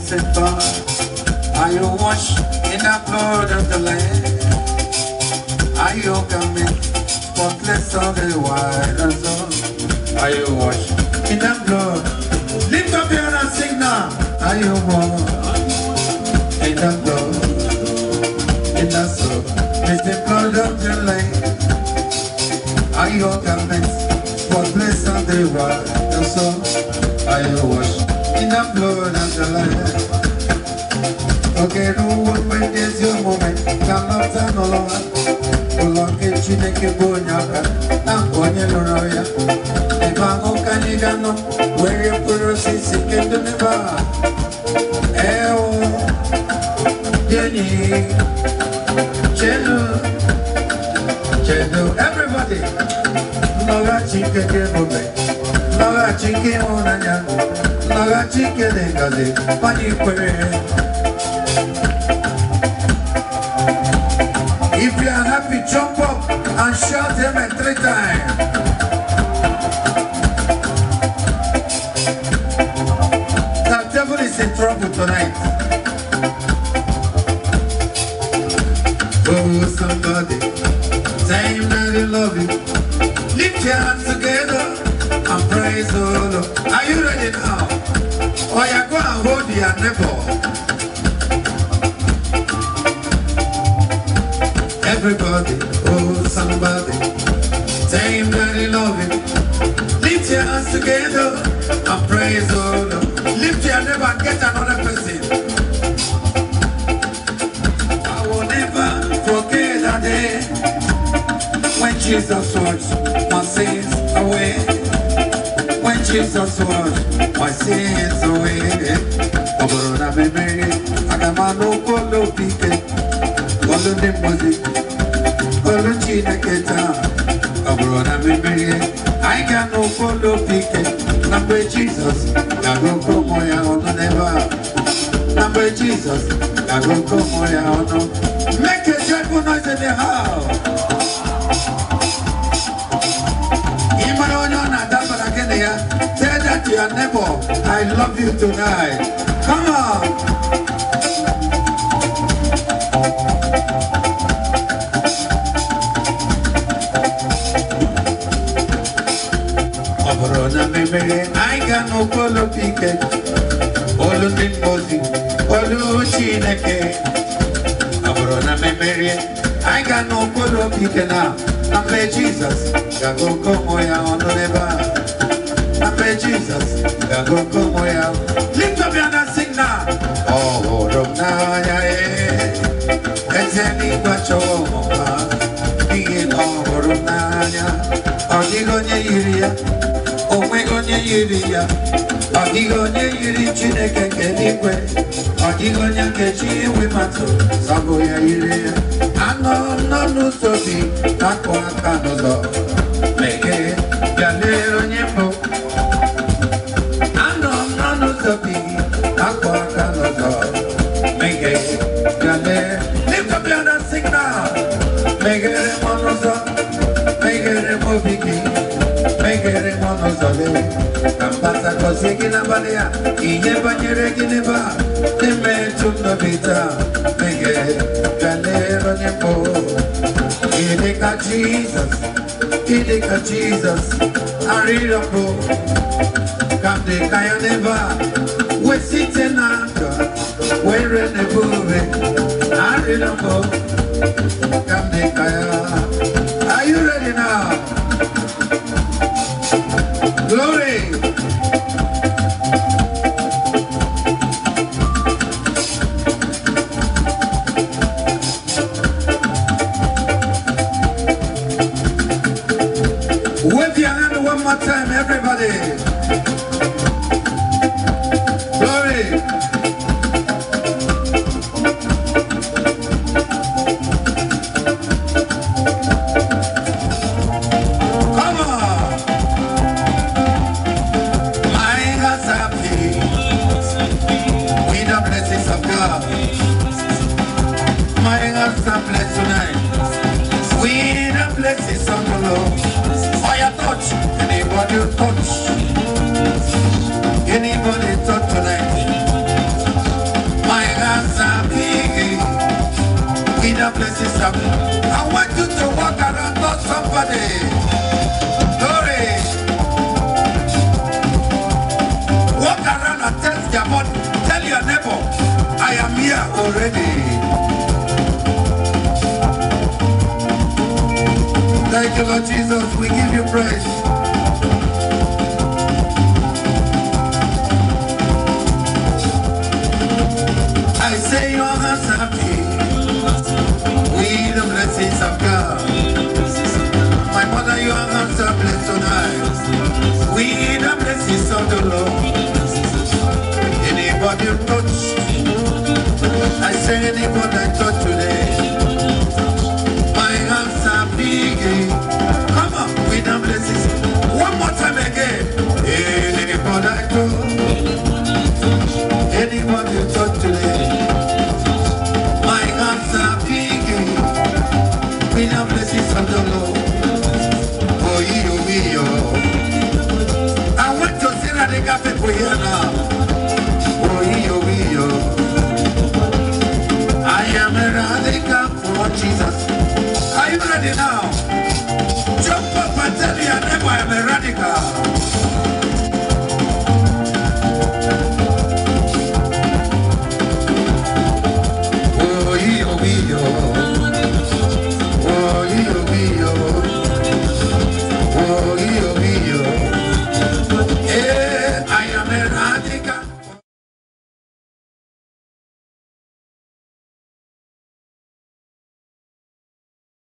set fire? Are you washed in the blood of the Lamb? Are you coming spotless of the white and so? Are you washed in the blood? Lift up your hand and sing now. Are you washed in the blood? In the soul, it's the blood of the Lamb. Are you coming spotless of the white and so? Are you washed in the blood of the Lamb? Okay, no one when there's your moment. Come up to no longer. Ulonge Chineke Bonyaka, Ambonya Loroya. Evango Canigano, where you put us in second to never. Eo, Jenny, Chelo, everybody. Noga Chike Bobe, Noga Chike Onanya, Noga Chike Dengazi, Panique. If you are happy, jump up and shout amen 3 times. The devil is in trouble tonight. Oh, somebody, tell him that you love you. Lift your hands together and praise the Lord. Are you ready now? Or you go and hold your neighbor. Everybody, oh somebody, tell him that you love him. Lift your hands together and praise the Lord. Lift your neighbor and get another person. I will never forget that day when Jesus washed my sins away. When Jesus washed my sins away. Oborona memory, akamano kolo pike, kolo demozi. I got no follow picking. Number Jesus, I go come on your never. Number Jesus, I go come on your. Make a joyful noise in the house. Tell that to your neighbor, I love you tonight. Come on. I got no color picket. Olu Nimbozi, Olu Chineke. Abrona memory. I got no color picket now. Nambe Jesus, Gago Komoya on the never. Nambe Jesus, Gago Komoya. Lift up your hand and sing now. Oh, Romnaya, Ezeni Bacho, Begin oh, Romnaya. Odigonya Iria. Omegonya Iria, Adigonya Iri Chineke Kenikwe, Adigonya Kechi Wimato, Saboya Iria, Ano no Sobi, Aqua Canozo, Meke, Galero Nyembo, Ano no Sobi, Aqua Canozo, Meke, Galero, lift up your hand and sing now, Meke Monozo, Meke Mobiki. Megere mono zole, kampasa kosiki na balea, inyeba nyeregineba, nime chumnobita, megere galero nyembo. Ideka Jesus, arirambo, kamde kaya neba, we site naka, we renebuve, arirambo, kamde kaya. Are you ready now? Glory! Wave your hand one more time, everybody! Glory! Anybody touch tonight? I want you to walk around, touch somebody. Glory. Walk around and tell your body, tell your neighbor, I am here already. Thank you, Lord Jesus. We give you praise. I say your hands are free with the blessings of God. My mother, your hands are blessed tonight with the blessings of the Lord. Anybody touch? I say anybody touch today. My hands are big. Come on, with the blessings. One more time again. Anybody touch? Anybody touch today? My hands are big. With the blessings of the Lord. Oh, you. I want to see that they got people here now. Oh, you. I am a radical for Jesus. Are you ready now? Jump up and tell your neighbor I am a radical.